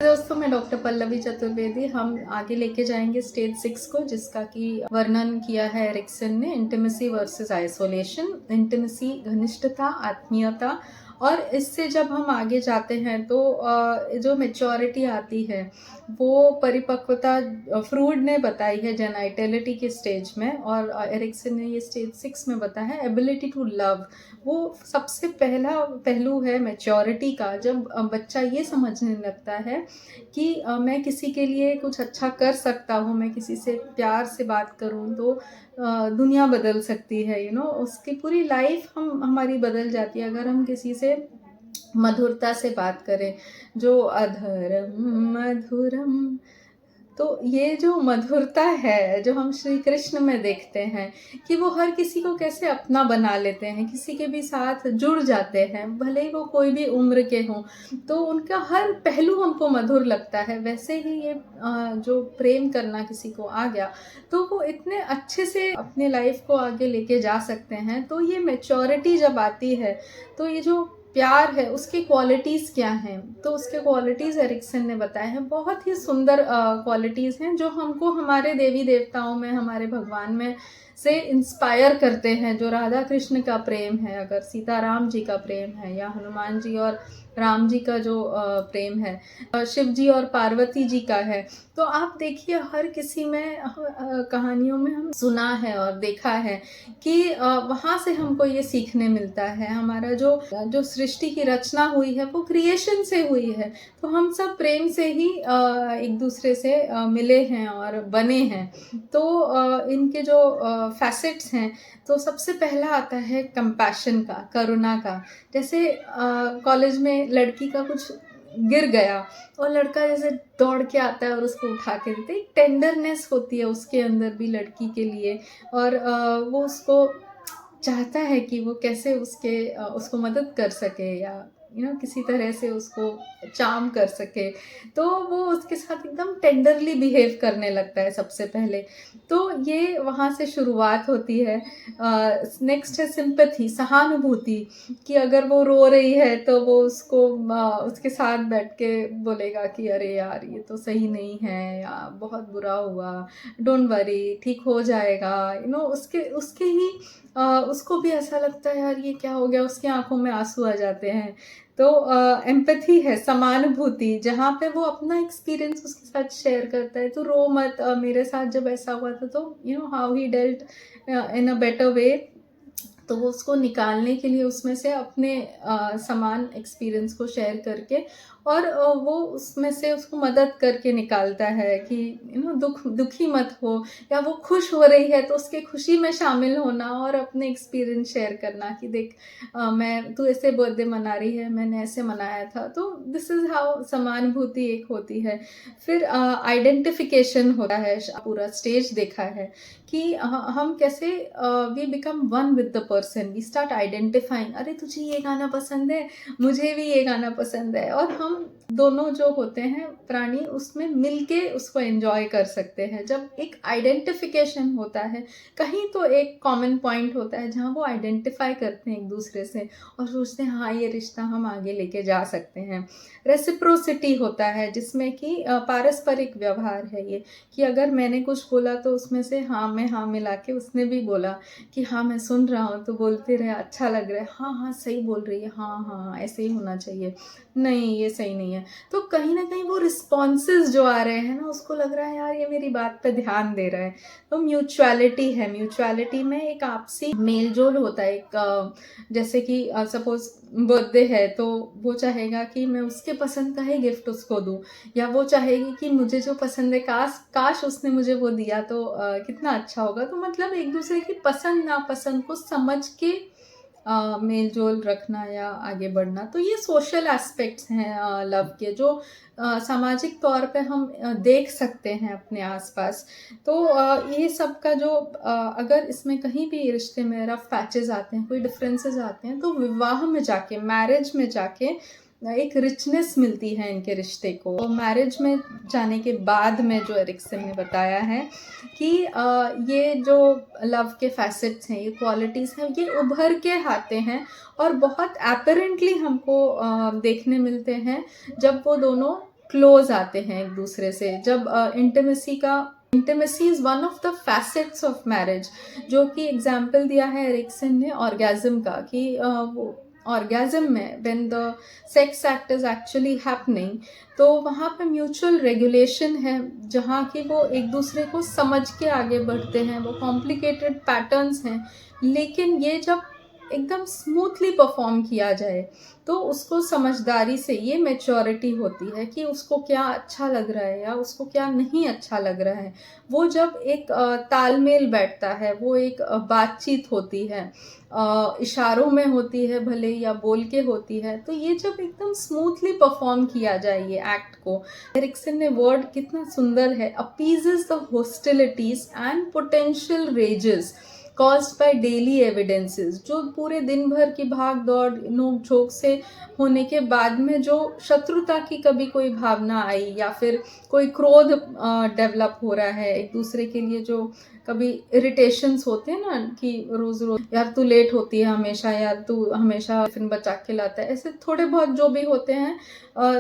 दोस्तों, मैं डॉक्टर पल्लवी चतुर्वेदी। हम आगे लेके जाएंगे स्टेज 6 को, जिसका कि वर्णन किया है एरिक्सन ने, इंटीमेसी वर्सेस आइसोलेशन। इंटीमेसी घनिष्ठता, आत्मीयता, और इससे जब हम आगे जाते हैं तो जो मेच्योरिटी आती है वो परिपक्वता फ्रूड ने बताई है जेनाइटलिटी के स्टेज में, और एरिक्सन ने ये स्टेज 6 में बताया है एबिलिटी टू लव। वो सबसे पहला पहलू है मैच्योरिटी का, जब बच्चा ये समझने लगता है कि मैं किसी के लिए कुछ अच्छा कर सकता हूँ, मैं किसी से प्यार से बात करूँ तो दुनिया बदल सकती है। उसकी पूरी लाइफ हमारी बदल जाती है अगर हम किसी से मधुरता से बात करें। जो अधरम मधुरम, तो ये जो मधुरता है जो हम श्री कृष्ण में देखते हैं कि वो हर किसी को कैसे अपना बना लेते हैं, किसी के भी साथ जुड़ जाते हैं, भले ही वो कोई भी उम्र के हों, तो उनका हर पहलू हमको मधुर लगता है। वैसे ही ये जो प्रेम करना किसी को आ गया तो वो इतने अच्छे से अपने लाइफ को आगे लेके जा सकते हैं। तो ये मैच्योरिटी जब आती है तो ये जो प्यार है उसकी क्वालिटीज़ क्या हैं, तो उसके क्वालिटीज़ एरिक्सन ने बताए हैं। बहुत ही सुंदर क्वालिटीज़ हैं जो हमको हमारे देवी देवताओं में, हमारे भगवान में से इंस्पायर करते हैं। जो राधा कृष्ण का प्रेम है, अगर सीताराम जी का प्रेम है, या हनुमान जी और राम जी का जो प्रेम है, शिव जी और पार्वती जी का है, तो आप देखिए हर किसी में कहानियों में हम सुना है और देखा है कि वहाँ से हमको ये सीखने मिलता है। हमारा जो जो सृष्टि की रचना हुई है वो क्रिएशन से हुई है, तो हम सब प्रेम से ही एक दूसरे से मिले हैं और बने हैं। तो इनके जो फैसेट्स हैं, तो सबसे पहला आता है कंपैशन का, करुणा का। जैसे कॉलेज में लड़की का कुछ गिर गया और लड़का जैसे दौड़ के आता है और उसको उठा के देते, एक टेंडरनेस होती है उसके अंदर भी लड़की के लिए, और वो उसको चाहता है कि वो कैसे उसको मदद कर सके, या किसी तरह से उसको चार्म कर सके। तो वो उसके साथ एकदम टेंडरली बिहेव करने लगता है सबसे पहले। तो ये वहाँ से शुरुआत होती है। नेक्स्ट है सिंपैथी, सहानुभूति, कि अगर वो रो रही है तो वो उसके साथ बैठ के बोलेगा कि अरे यार ये तो सही नहीं है, या बहुत बुरा हुआ, डोंट वरी, ठीक हो जाएगा। उसके ही उसको भी ऐसा लगता है यार ये क्या हो गया, उसकी आंखों में आंसू आ जाते हैं। तो एम्पैथी है, समानुभूति, जहाँ पे वो अपना एक्सपीरियंस उसके साथ शेयर करता है। तो रो मत, मेरे साथ जब ऐसा हुआ था तो how he dealt in a better way, तो वो उसको निकालने के लिए उसमें से अपने समान एक्सपीरियंस को शेयर करके, और वो उसमें से उसको मदद करके निकालता है कि दुखी मत हो, या वो खुश हो रही है तो उसके खुशी में शामिल होना और अपने एक्सपीरियंस शेयर करना कि देख तू ऐसे बर्थडे मना रही है, मैंने ऐसे मनाया था। तो दिस इज़ हाउ समानुभूति एक होती है। फिर आइडेंटिफिकेशन होता है, पूरा स्टेज देखा है कि हम कैसे we become one with the person, we start identifying, अरे तुझे ये गाना पसंद है, मुझे भी ये गाना पसंद है, और हम दोनों जो होते हैं प्राणी उसमें मिलके उसको एंजॉय कर सकते हैं। जब एक आइडेंटिफिकेशन होता है, कहीं तो एक कॉमन पॉइंट होता है जहाँ वो आइडेंटिफाई करते हैं एक दूसरे से और सोचते हैं हाँ ये रिश्ता हम आगे लेके जा सकते हैं। रेसिप्रोसिटी होता है, जिसमें कि पारस्परिक व्यवहार है ये, कि अगर मैंने कुछ बोला तो उसमें से हाँ में हाँ मिला के उसने भी बोला कि हाँ मैं सुन रहा हूँ, तो बोलते रहे, अच्छा लग रहा है, हाँ हाँ सही बोल रही है, हाँ हाँ ऐसे ही होना चाहिए, नहीं ये सही नहीं है। तो कहीं ना कहीं वो रिस्पॉन्सेज जो आ रहे हैं ना, उसको लग रहा है यार ये मेरी बात पे ध्यान दे रहा है। तो म्यूचुअलिटी है, म्यूचुअलिटी में एक आपसी मेल जोल होता है। एक जैसे कि सपोज बर्थडे है तो वो चाहेगा कि मैं उसके पसंद का ही गिफ्ट उसको दूँ, या वो चाहेगी कि मुझे जो पसंद है काश उसने मुझे वो दिया तो कितना अच्छा होगा। तो मतलब एक दूसरे की पसंद नापसंद को समझ के मेल जोल रखना या आगे बढ़ना। तो ये सोशल एस्पेक्ट्स हैं लव के, जो सामाजिक तौर पे हम देख सकते हैं अपने आसपास। तो ये सब का जो अगर इसमें कहीं भी रिश्ते में रफ पैचेस आते हैं, कोई डिफरेंसेस आते हैं, तो विवाह में जाके, मैरिज में जाके एक रिचनेस मिलती है इनके रिश्ते को। तो मैरिज में जाने के बाद में जो एरिक्सन ने बताया है कि ये जो लव के फैसेट्स हैं, ये क्वालिटीज़ हैं, ये उभर के आते हैं और बहुत एपरेंटली हमको देखने मिलते हैं जब वो दोनों क्लोज आते हैं एक दूसरे से। जब intimacy is one of the facets of marriage, जो कि एग्जाम्पल दिया है एरिक्सन ने ऑर्गेज्म का, कि वो ऑर्गेज्म में when the sex act is actually happening, तो वहाँ पे म्यूचुअल रेगुलेशन है, जहाँ कि वो एक दूसरे को समझ के आगे बढ़ते हैं। वो कॉम्प्लिकेटेड पैटर्न्स हैं, लेकिन ये जब एकदम स्मूथली परफॉर्म किया जाए तो उसको समझदारी से, ये मैच्योरिटी होती है कि उसको क्या अच्छा लग रहा है या उसको क्या नहीं अच्छा लग रहा है। वो जब एक तालमेल बैठता है, वो एक बातचीत होती है, इशारों में होती है भले या बोल के होती है, तो ये जब एकदम स्मूथली परफॉर्म किया जाए ये एक्ट को, एरिक्सन ने वर्ड कितना सुंदर है, appeases the hostilities and potential rages caused by daily evidences, जो पूरे दिन भर की भाग दौड़ नोक झोंक से होने के बाद में जो शत्रुता की कभी कोई भावना आई या फिर कोई क्रोध डेवलप हो रहा है एक दूसरे के लिए, जो कभी इरिटेशंस होते हैं ना कि रोज रोज यार तू लेट होती है हमेशा, यार तू हमेशा फिर बचा के लाता है, ऐसे थोड़े बहुत जो भी होते हैं,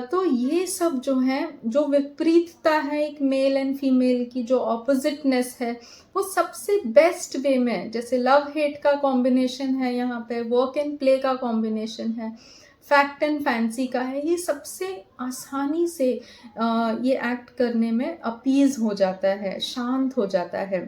तो ये सब जो है, जो विपरीतता है एक मेल एंड फीमेल की, जो ऑपोजिटनेस है, वो सबसे बेस्ट वे में, जैसे लव हेट का कॉम्बिनेशन है यहाँ पे, वर्क एंड प्ले का कॉम्बिनेशन है, फैक्ट एंड फैंसी का है, ये सबसे आसानी से ये एक्ट करने में अपीज हो जाता है, शांत हो जाता है।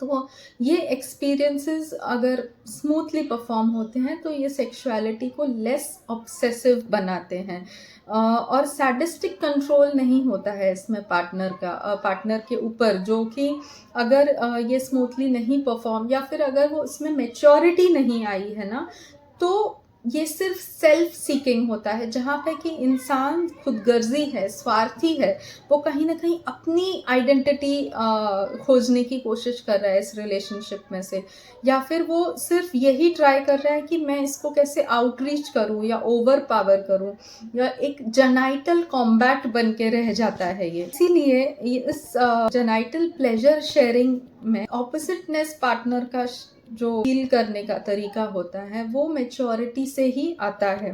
तो ये एक्सपीरियंसेस अगर स्मूथली परफॉर्म होते हैं तो ये सेक्सुअलिटी को लेस ऑब्सेसिव बनाते हैं, और सैडिस्टिक कंट्रोल नहीं होता है इसमें पार्टनर के ऊपर, जो कि अगर ये स्मूथली नहीं परफॉर्म या फिर अगर वो इसमें मैच्योरिटी नहीं आई है ना, तो ये सिर्फ सेल्फ सीकिंग होता है, जहाँ पे कि इंसान खुदगर्जी है, स्वार्थी है, वो कहीं ना कहीं अपनी आइडेंटिटी खोजने की कोशिश कर रहा है इस रिलेशनशिप में से, या फिर वो सिर्फ यही ट्राई कर रहा है कि मैं इसको कैसे आउटरीच करूँ या ओवर पावर करूँ, या एक जेनाइटल कॉम्बैट बन के रह जाता है ये। इसीलिए इस जेनाइटल प्लेजर शेयरिंग में ऑपोजिटनेस पार्टनर का जो फील करने का तरीका होता है वो मैच्योरिटी से ही आता है।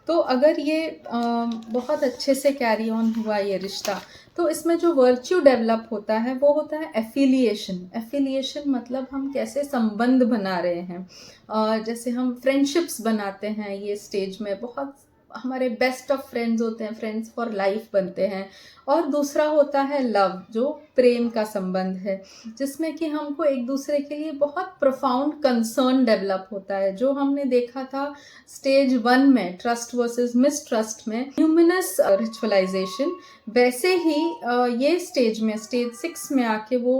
तो अगर ये बहुत अच्छे से कैरी ऑन हुआ ये रिश्ता, तो इसमें जो वर्च्यू डेवलप होता है वो होता है एफिलिएशन मतलब हम कैसे संबंध बना रहे हैं। जैसे हम फ्रेंडशिप्स बनाते हैं, ये स्टेज में बहुत हमारे बेस्ट ऑफ फ्रेंड्स होते हैं, फ्रेंड्स फॉर लाइफ बनते हैं। और दूसरा होता है लव, जो प्रेम का संबंध है, जिसमें कि हमको एक दूसरे के लिए बहुत प्रोफाउंड कंसर्न डेवलप होता है, जो हमने देखा था स्टेज 1 में ट्रस्ट वर्सेस मिसट्रस्ट में ह्यूमनस रिचुअलाइजेशन, वैसे ही ये स्टेज 6 में आके वो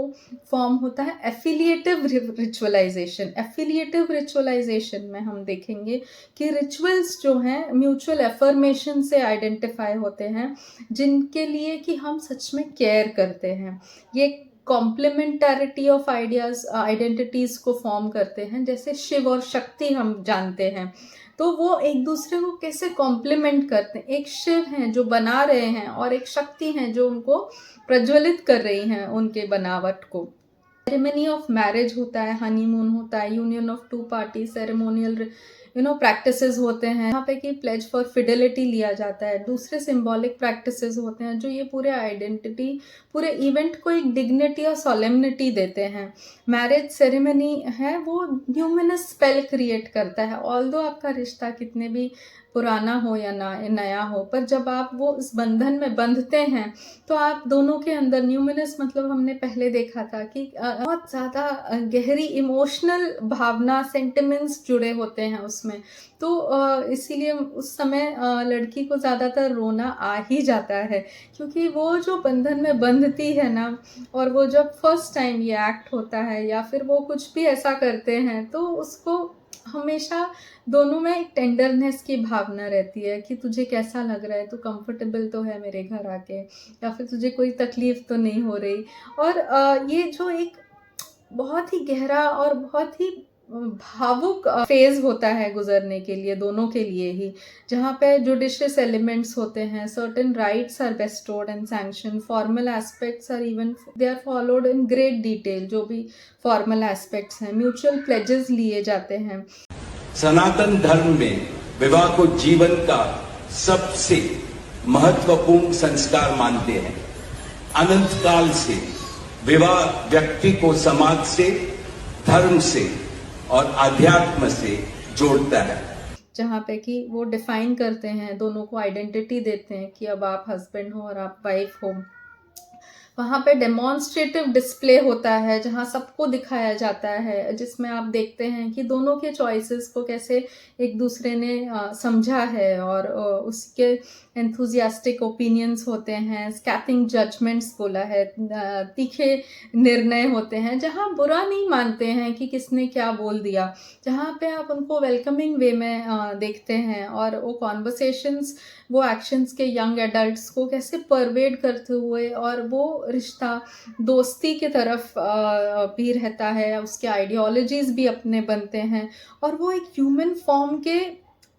फॉर्म होता है एफिलिएटिव रिचुअलाइजेशन। एफिलिएटिव रिचुअलाइजेशन में हम देखेंगे कि रिचुअल्स जो हैं म्यूचुअल एफर्मेशन से आइडेंटिफाई होते हैं, जिनके लिए कि हम सच में केयर करते हैं। ये कॉम्प्लीमेंटैरिटी ऑफ आइडेंटिटीज को फॉर्म करते हैं, जैसे शिव और शक्ति हम जानते हैं, तो वो एक दूसरे को कैसे कॉम्प्लीमेंट करते हैं। एक शिव हैं जो बना रहे हैं और एक शक्ति हैं जो उनको प्रज्वलित कर रही हैं उनके बनावट को। सेरेमनी ऑफ मैरिज होता है, हनीमून होता है, union of two party, ceremonial practices होते हैं, यहाँ पे कि प्लेज फॉर फिडेलिटी लिया जाता है। दूसरे सिंबॉलिक प्रैक्टिसेस होते हैं जो ये पूरे आइडेंटिटी, पूरे इवेंट को एक डिग्निटी और सॉलेमनिटी देते हैं। मैरिज सेरेमनी है वो न्यूमिनस स्पेल क्रिएट करता है, ऑल्दो आपका रिश्ता कितने भी पुराना हो या नया हो, पर जब आप वो इस बंधन में बंधते हैं तो आप दोनों के अंदर न्यूमिनस मतलब हमने पहले देखा था कि बहुत ज़्यादा गहरी इमोशनल भावना, सेंटिमेंट्स जुड़े होते हैं उसमें। तो इसीलिए उस समय लड़की को ज़्यादातर रोना आ ही जाता है, क्योंकि वो जो बंधन में बंधती है ना, और वो जब फर्स्ट टाइम ये एक्ट होता है या फिर वो कुछ भी ऐसा करते हैं, तो उसको हमेशा दोनों में एक टेंडरनेस की भावना रहती है कि तुझे कैसा लग रहा है, तू कंफर्टेबल तो है मेरे घर आके, या फिर तुझे कोई तकलीफ तो नहीं हो रही। और ये जो एक बहुत ही गहरा और बहुत ही भावुक फेज होता है गुजरने के लिए, दोनों के लिए ही, जहाँ पे जुडिशियस एलिमेंट्स होते हैं, certain rights are bestowed and sanction, formal aspects are even they are followed in great detail, जो भी फॉर्मल एस्पेक्ट्स हैं, म्यूचुअल प्लेजेस लिए जाते हैं। सनातन धर्म में विवाह को जीवन का सबसे महत्वपूर्ण संस्कार मानते हैं। अनंत काल से विवाह व्यक्ति को समाज से, धर्म से और अध्यात्म से जोड़ता है। जहाँ पे कि वो डिफाइन करते हैं, दोनों को आइडेंटिटी देते हैं कि अब आप हस्बैंड हो और आप वाइफ हो। वहाँ पे डेमॉन्स्ट्रेटिव डिस्प्ले होता है जहाँ सबको दिखाया जाता है, जिसमें आप देखते हैं कि दोनों के चॉइसेस को कैसे एक दूसरे ने समझा है और उसके एंथुजियास्टिक ओपिनियंस होते हैं, स्कैपिंग जजमेंट्स बोला है, तीखे निर्णय होते हैं जहाँ बुरा नहीं मानते हैं कि किसने क्या बोल दिया, जहाँ पे आप उनको वेलकमिंग वे में देखते हैं और वो कॉन्वर्सेशंस, वो एक्शंस के यंग एडल्ट्स को कैसे परवेड करते हुए और वो रिश्ता दोस्ती की तरफ भी रहता है, उसके आइडियोलॉजीज भी अपने बनते हैं और वो एक ह्यूमन फॉर्म के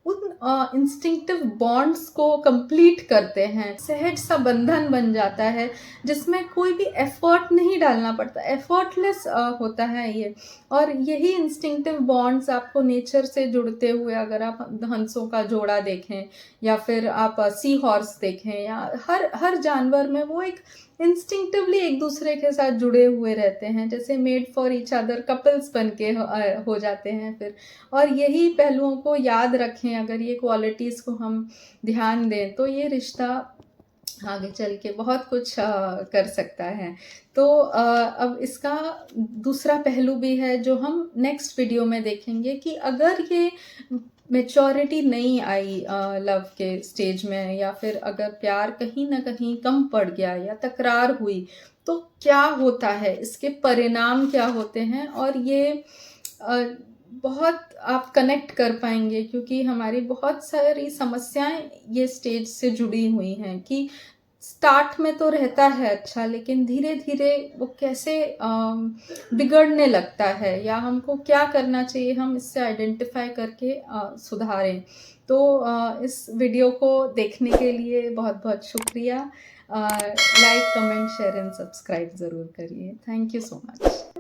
उन इंस्टिंक्टिव बॉन्ड्स को कंप्लीट करते हैं। सहज सा बंधन बन जाता है जिसमें कोई भी एफर्ट नहीं डालना पड़ता, एफर्टलेस होता है ये। और यही इंस्टिंक्टिव बॉन्ड्स आपको नेचर से जुड़ते हुए, अगर आप हंसों का जोड़ा देखें या फिर आप सी हॉर्स देखें या हर जानवर में वो एक इंस्टिंक्टिवली एक दूसरे के साथ जुड़े हुए रहते हैं, जैसे made for each other couples बन के हो जाते हैं फिर। और यही पहलुओं को याद रखें, अगर ये क्वालिटीज़ को हम ध्यान दें तो ये रिश्ता आगे चल के बहुत कुछ कर सकता है। तो अब इसका दूसरा पहलू भी है जो हम नेक्स्ट वीडियो में देखेंगे कि अगर ये मैच्योरिटी नहीं आई लव के स्टेज में, या फिर अगर प्यार कहीं ना कहीं कम पड़ गया या तकरार हुई तो क्या होता है, इसके परिणाम क्या होते हैं। और ये बहुत आप कनेक्ट कर पाएंगे क्योंकि हमारी बहुत सारी समस्याएं ये स्टेज से जुड़ी हुई हैं कि स्टार्ट में तो रहता है अच्छा, लेकिन धीरे धीरे वो कैसे बिगड़ने लगता है या हमको क्या करना चाहिए, हम इससे आइडेंटिफाई करके सुधारें। तो इस वीडियो को देखने के लिए बहुत बहुत शुक्रिया। Like, comment, share and subscribe ज़रूर करिए। Thank you so much.